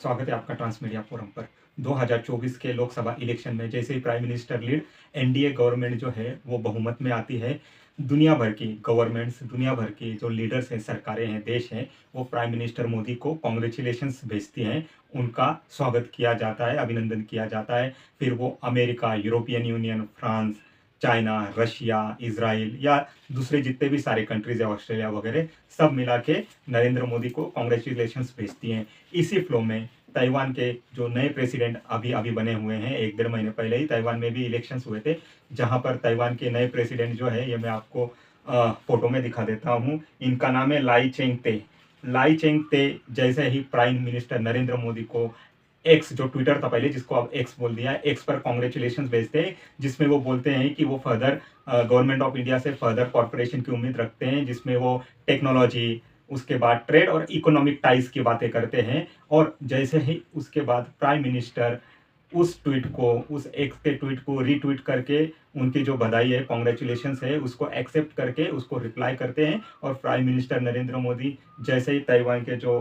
स्वागत है आपका ट्रांसमीडिया फोरम पर। 2024 के लोकसभा इलेक्शन में जैसे ही prime minister lead NDA government जो है वो बहुमत में आती है, दुनिया भर की गवर्नमेंट्स, दुनिया भर की जो लीडर्स हैं, सरकारें हैं, देश हैं, वो प्राइम मिनिस्टर मोदी को कॉन्ग्रेचुलेशंस भेजती हैं। उनका स्वागत किया जाता है, अभिनंदन किया जाता है। फिर वो America, European union, France, China, Russia, Israel या दूसरे जितने भी सारे कंट्रीज है, ऑस्ट्रेलिया वगैरह, सब मिला के नरेंद्र मोदी को कॉन्ग्रेचुलेशंस भेजती हैं। इसी फ्लो में ताइवान के जो नए प्रेसिडेंट अभी अभी बने हुए हैं, एक डेढ़ महीने पहले ही ताइवान में भी इलेक्शंस हुए थे, जहां पर ताइवान के नए प्रेसिडेंट जो है, ये मैं आपको फोटो में दिखा देता हूं। इनका नाम है लाई चेंग ते। लाई चेंग ते जैसे ही प्राइम मिनिस्टर नरेंद्र मोदी को एक्स, जो ट्विटर था पहले, जिसको अब एक्स बोल दिया है, एक्स पर कॉन्ग्रेचुलेशन भेजते हैं, जिसमें वो बोलते हैं कि वो फर्दर गवर्नमेंट ऑफ इंडिया से फर्दर कॉर्पोरेशन की उम्मीद रखते हैं, जिसमें वो टेक्नोलॉजी, उसके बाद ट्रेड और इकोनॉमिक टाइज की बातें करते हैं। और जैसे ही उसके बाद प्राइम मिनिस्टर उस ट्वीट को, उस एक्स के ट्वीट को रीट्वीट करके उनकी जो बधाई है, कॉन्ग्रेचुलेशन है, उसको एक्सेप्ट करके उसको रिप्लाई करते हैं। और प्राइम मिनिस्टर नरेंद्र मोदी जैसे ही ताइवान के जो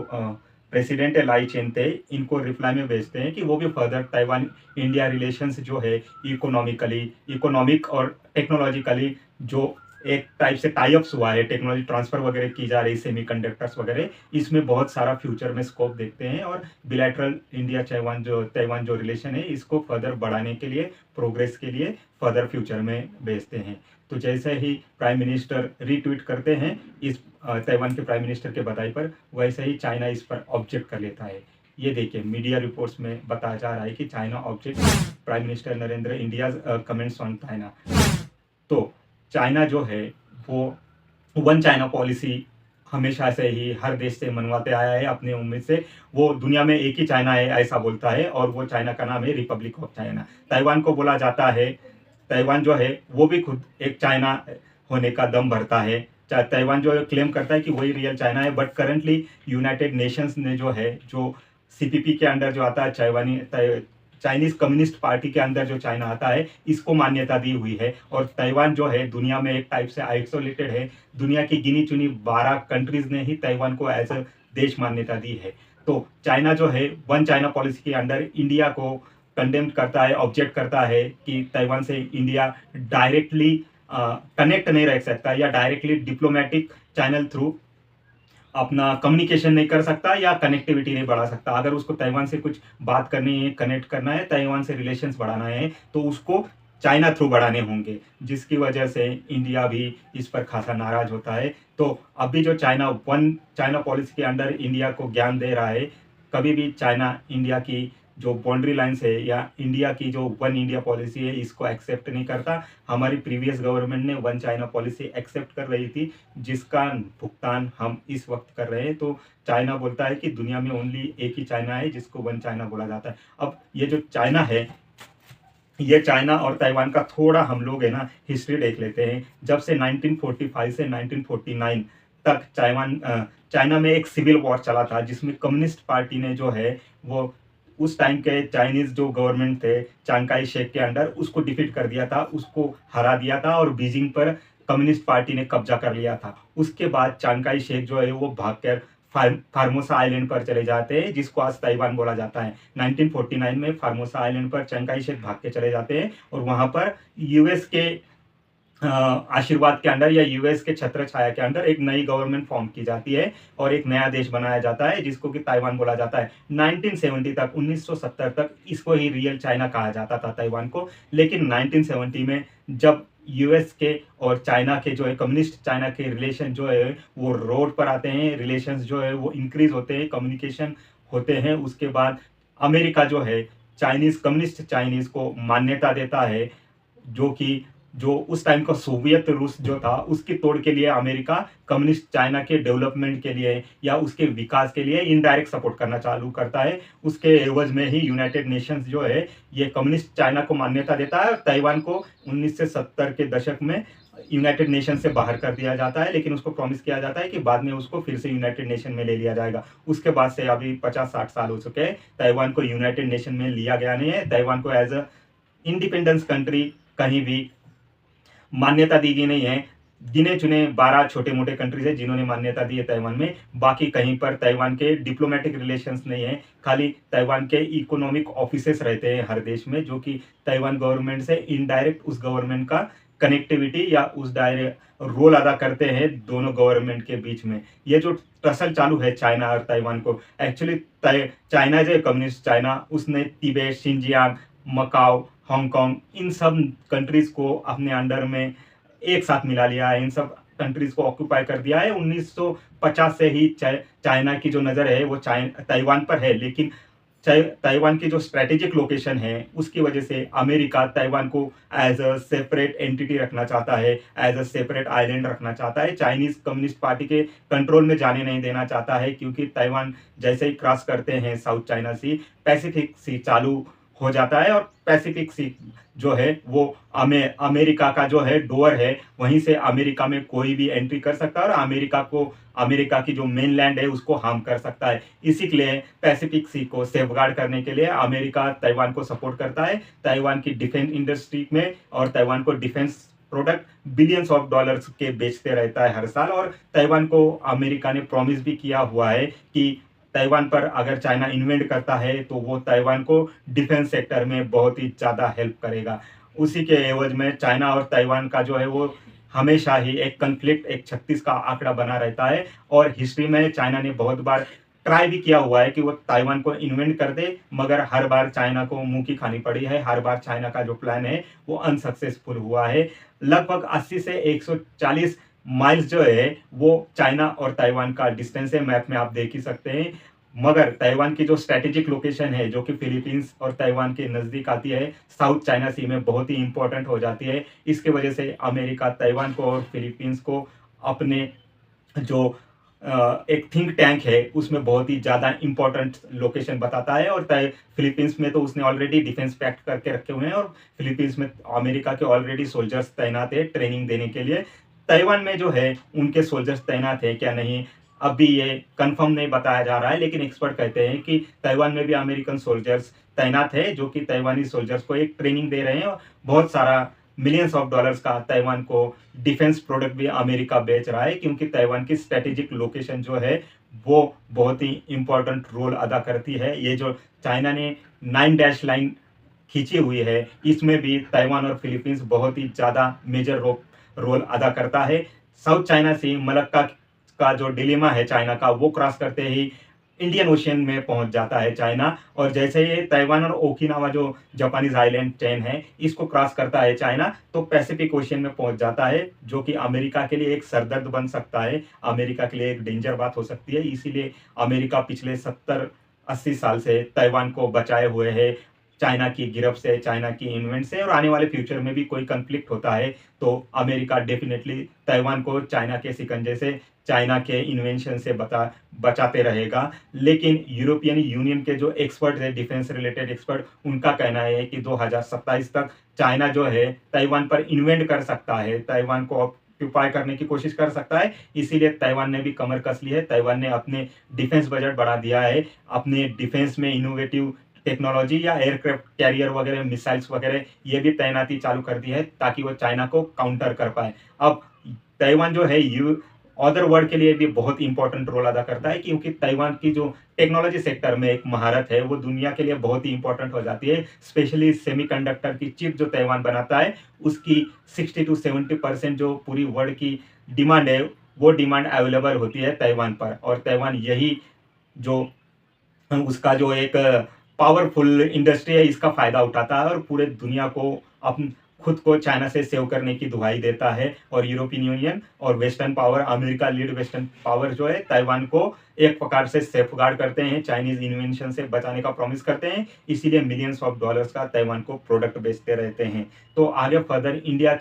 प्रेसिडेंट है लाई चेंते, इनको रिप्लाई में भेजते हैं कि वो भी फर्दर ताइवान इंडिया रिलेशंस जो है, इकोनॉमिक और टेक्नोलॉजिकली जो एक टाइप से टाई अप्स हुआ है, टेक्नोलॉजी ट्रांसफर वगैरह की जा रही, सेमीकंडक्टर्स वगैरह, इसमें बहुत सारा फ्यूचर में स्कोप देखते हैं। और बिलैटरल इंडिया ताइवान जो रिलेशन है, इसको फर्दर बढ़ाने के लिए, प्रोग्रेस के लिए फर्दर फ्यूचर में भेजते हैं। तो जैसे ही प्राइम मिनिस्टर रीट्वीट करते हैं इस ताइवान के प्राइम मिनिस्टर के बधाई पर, वैसे ही चाइना इस पर ऑब्जेक्ट कर लेता है। ये देखिए, मीडिया रिपोर्ट्स में बताया जा रहा है कि China object prime minister Narendra India comments on China. तो चाइना जो है वो वन चाइना पॉलिसी हमेशा से ही हर देश से मनवाते आया है अपनी उम्मीद से। वो दुनिया में एक ही चाइना है ऐसा बोलता है, और वो चाइना का नाम है रिपब्लिक ऑफ चाइना। ताइवान को बोला जाता है, ताइवान जो है वो भी खुद एक चाइना होने का दम भरता है। ताइवान जो है क्लेम करता है कि वही रियल चाइना है, बट करंटली यूनाइटेड नेशंस ने जो है, जो सीपीपी के अंडर जो आता है, चाइनीज कम्युनिस्ट पार्टी के अंदर जो चाइना आता है, इसको मान्यता दी हुई है। और ताइवान जो है दुनिया में एक टाइप से आइसोलेटेड है। दुनिया की गिनी चुनी 12 कंट्रीज ने ही ताइवान को एज अ देश मान्यता दी है। तो चाइना जो है वन चाइना पॉलिसी के अंडर इंडिया को कंडेम करता है, ऑब्जेक्ट करता है कि ताइवान से इंडिया डायरेक्टली कनेक्ट नहीं रह सकता, या डायरेक्टली डिप्लोमेटिक चैनल थ्रू अपना कम्युनिकेशन नहीं कर सकता, या कनेक्टिविटी नहीं बढ़ा सकता। अगर उसको ताइवान से कुछ बात करनी है, कनेक्ट करना है, ताइवान से रिलेशंस बढ़ाना है, तो उसको चाइना थ्रू बढ़ाने होंगे, जिसकी वजह से इंडिया भी इस पर खासा नाराज होता है। तो अभी जो चाइना वन चाइना पॉलिसी के अंडर इंडिया को ज्ञान दे रहा है, कभी भी चाइना इंडिया की जो बाउंड्री लाइन्स है, या इंडिया की जो वन इंडिया पॉलिसी है, इसको एक्सेप्ट नहीं करता। हमारी प्रीवियस गवर्नमेंट ने वन चाइना पॉलिसी एक्सेप्ट कर रही थी, जिसका भुगतान हम इस वक्त कर रहे हैं। तो चाइना बोलता है कि दुनिया में ओनली एक ही चाइना है, जिसको वन चाइना बोला जाता है। अब ये जो चाइना है, ये चाइना और ताइवान का थोड़ा हम लोग है ना हिस्ट्री देख लेते हैं। जब से 1945 से 1949 तक चाइना में एक सिविल वॉर चला था, जिसमें कम्युनिस्ट पार्टी ने जो है वो उस टाइम के चाइनीज जो गवर्नमेंट थे चांग काई शेक के अंडर, उसको डिफीट कर दिया था, उसको हरा दिया था, और बीजिंग पर कम्युनिस्ट पार्टी ने कब्जा कर लिया था। उसके बाद चांग काई शेक जो है वो भागकर फार्मोसा आइलैंड पर चले जाते हैं, जिसको आज ताइवान बोला जाता है। 1949 में फार्मोसा आइलैंड पर चांग काई शेक भाग के चले जाते हैं, और वहां पर यूएस के आशीर्वाद के अंडर, या यूएस के छत्र छाया के अंडर एक नई गवर्नमेंट फॉर्म की जाती है, और एक नया देश बनाया जाता है, जिसको कि ताइवान बोला जाता है। 1970 तक, 1970 तक इसको ही रियल चाइना कहा जाता था, ताइवान को। लेकिन 1970 में जब यूएस के और चाइना के जो है, कम्युनिस्ट चाइना के रिलेशन जो है वो रोड पर आते हैं, रिलेशंस जो है वो इंक्रीज होते हैं, कम्युनिकेशन होते हैं। उसके बाद अमेरिका जो है कम्युनिस्ट चाइनीज को मान्यता देता है, जो उस टाइम का सोवियत रूस जो था, उसकी तोड़ के लिए अमेरिका कम्युनिस्ट चाइना के डेवलपमेंट के लिए या उसके विकास के लिए इनडायरेक्ट सपोर्ट करना चालू करता है। उसके एवज में ही यूनाइटेड नेशंस जो है ये कम्युनिस्ट चाइना को मान्यता देता है, और ताइवान को 1970 के दशक में यूनाइटेड नेशन से बाहर कर दिया जाता है। लेकिन उसको प्रॉमिस किया जाता है कि बाद में उसको फिर से यूनाइटेड नेशन में ले लिया जाएगा। उसके बाद से अभी 50-60 साल हो चुके हैं, ताइवान को यूनाइटेड नेशन में लिया गया नहीं है। ताइवान को एज अ इंडिपेंडेंस कंट्री कहीं भी मान्यता दी गई नहीं है। गिने चुने 12 छोटे-मोटे कंट्रीज़ हैं जिन्होंने मान्यता दी है ताइवान में। बाकी कहीं पर ताइवान के डिप्लोमेटिक रिलेशंस नहीं है। खाली ताइवान के इकोनॉमिक ऑफिसेस रहते हैं हर देश में, जो कि ताइवान गवर्नमेंट से इनडायरेक्ट उस गवर्नमेंट का कनेक्टिविटी या उस डायरे रोल अदा करते हैं दोनों गवर्नमेंट के बीच में। ये जो टसल चालू है चाइना और ताइवान को, एक्चुअली चाइना जो है कम्युनिस्ट चाइना, उसने तिबेट, शिनजियांग, मकाओ, हांगकांग इन सब कंट्रीज़ को अपने अंडर में एक साथ मिला लिया है। इन सब कंट्रीज़ को ऑक्यूपाई कर दिया है। 1950 से ही चाइना की जो नज़र है वो ताइवान पर है, लेकिन ताइवान की जो स्ट्रैटेजिक लोकेशन है उसकी वजह से अमेरिका ताइवान को एज अ सेपरेट एंटिटी रखना चाहता है, एज अ सेपरेट आइलैंड रखना चाहता है। चाइनीज कम्युनिस्ट पार्टी के कंट्रोल में जाने नहीं देना चाहता है, क्योंकि ताइवान जैसे ही क्रॉस करते हैं साउथ चाइना सी, पैसिफिक सी चालू हो जाता है, और पैसिफिक सी जो है वो अमेरिका का जो है डोर है, वहीं से अमेरिका में कोई भी एंट्री कर सकता है और अमेरिका की जो मेनलैंड है उसको हार्म कर सकता है। इसी के लिए पैसिफिक सी को सेफगार्ड करने के लिए अमेरिका ताइवान को सपोर्ट करता है। ताइवान की डिफेंस इंडस्ट्री में और ताइवान को defence product billions of dollars के बेचते रहता है हर साल। और ताइवान को अमेरिका ने प्रॉमिस भी किया हुआ है कि ताइवान पर अगर चाइना इन्वेंट करता है तो वो ताइवान को डिफेंस सेक्टर में बहुत ही ज़्यादा हेल्प करेगा। उसी के एवज में चाइना और ताइवान का जो है वो हमेशा ही एक कन्फ्लिक्ट, एक 36 का आंकड़ा बना रहता है। और हिस्ट्री में चाइना ने बहुत बार ट्राई भी किया हुआ है कि वो ताइवान को इन्वेंट कर दे, मगर हर बार चाइना को मुंह की खानी पड़ी है। हर बार चाइना का जो प्लान है वो अनसक्सेसफुल हुआ है। लगभग 80 से 140 माइल्स जो है वो चाइना और ताइवान का डिस्टेंस है, मैप में आप देख ही सकते हैं। मगर ताइवान की जो स्ट्रैटेजिक लोकेशन है, जो कि फिलीपींस और ताइवान के नज़दीक आती है, साउथ चाइना सी में बहुत ही इंपॉर्टेंट हो जाती है। इसके वजह से अमेरिका ताइवान को और फिलीपींस को अपने जो एक थिंक टैंक है उसमें बहुत ही ज़्यादा इंपॉर्टेंट लोकेशन बताता है। और फिलीपींस में तो उसने ऑलरेडी डिफेंस पैक्ट करके रखे हुए हैं, और फिलीपींस में अमेरिका के ऑलरेडी सोल्जर्स तैनात है ट्रेनिंग देने के लिए। ताइवान में जो है उनके सोल्जर्स तैनात है क्या नहीं, अभी ये कंफर्म नहीं बताया जा रहा है, लेकिन एक्सपर्ट कहते हैं कि ताइवान में भी अमेरिकन सोल्जर्स तैनात है, जो कि ताइवानी सोल्जर्स को एक ट्रेनिंग दे रहे हैं। और बहुत सारा मिलियंस ऑफ डॉलर्स का ताइवान को डिफेंस प्रोडक्ट भी अमेरिका बेच रहा है, क्योंकि ताइवान की स्ट्रेटेजिक लोकेशन जो है वो बहुत ही इंपॉर्टेंट रोल अदा करती है। ये जो चाइना ने 9 डैश लाइन खींची हुई है, इसमें भी ताइवान और फिलीपींस बहुत ही ज़्यादा मेजर रोल अदा करता है। साउथ चाइना सी मलक्का का जो डिलेमा है चाइना का, वो क्रॉस करते ही इंडियन ओशियन में पहुंच जाता है चाइना। और जैसे ही ताइवान और ओकिनावा जो जापानीज आइलैंड चेन है इसको क्रॉस करता है चाइना, तो पैसिफिक ओशियन में पहुंच जाता है, जो कि अमेरिका के लिए एक सरदर्द बन सकता है, अमेरिका के लिए एक डेंजर बात हो सकती है। इसीलिए अमेरिका पिछले 70-80 साल से ताइवान को बचाए हुए है चाइना की गिरफ्त से, चाइना की इन्वेंट से। और आने वाले फ्यूचर में भी कोई कंफ्लिक्ट होता है तो अमेरिका डेफिनेटली ताइवान को चाइना के शिकंजे से, चाइना के इन्वेंशन से बचाते रहेगा। लेकिन यूरोपियन यूनियन के जो एक्सपर्ट है, डिफेंस रिलेटेड एक्सपर्ट, उनका कहना है कि 2027 तक चाइना जो है ताइवान पर इन्वेंट कर सकता है, ताइवान को ऑक्यूपाई करने की कोशिश कर सकता है। इसीलिए ताइवान ने भी कमर कस ली है। ताइवान ने अपने डिफेंस बजट बढ़ा दिया है, अपने डिफेंस में इनोवेटिव टेक्नोलॉजी या एयरक्राफ्ट कैरियर वगैरह, मिसाइल्स वगैरह, ये भी तैनाती चालू कर दी है ताकि वो चाइना को काउंटर कर पाए। अब ताइवान जो है अदर वर्ल्ड के लिए भी बहुत इंपॉर्टेंट रोल अदा करता है, क्योंकि ताइवान की जो टेक्नोलॉजी सेक्टर में एक महारत है वो दुनिया के लिए बहुत ही इंपॉर्टेंट हो जाती है। स्पेशली सेमीकंडक्टर की चिप जो ताइवान बनाता है उसकी 60 to 70% जो पूरी वर्ल्ड की डिमांड है वो डिमांड अवेलेबल होती है ताइवान पर। और ताइवान यही जो उसका जो एक पावरफुल इंडस्ट्री है इसका फ़ायदा उठाता है और पूरे दुनिया को अपन खुद को चाइना से सेव करने की दुहाई देता है। और यूरोपियन यूनियन और western power, America lead western power जो है ताइवान को एक प्रकार से सेफगार्ड करते हैं, चाइनीज इन्वेंशन से बचाने का प्रॉमिस करते हैं। इसीलिए मिलियंस ऑफ डॉलर्स का ताइवान को प्रोडक्ट बेचते रहते हैं। तो आगे फर्दर इंडिया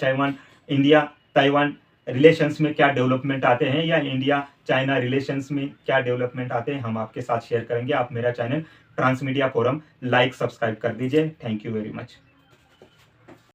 ताइवान रिलेशंस में क्या डेवलपमेंट आते हैं या इंडिया चाइना रिलेशंस में क्या डेवलपमेंट आते हैं, हम आपके साथ शेयर करेंगे। आप मेरा channel transmedia forum like subscribe कर दीजिए। Thank you very much.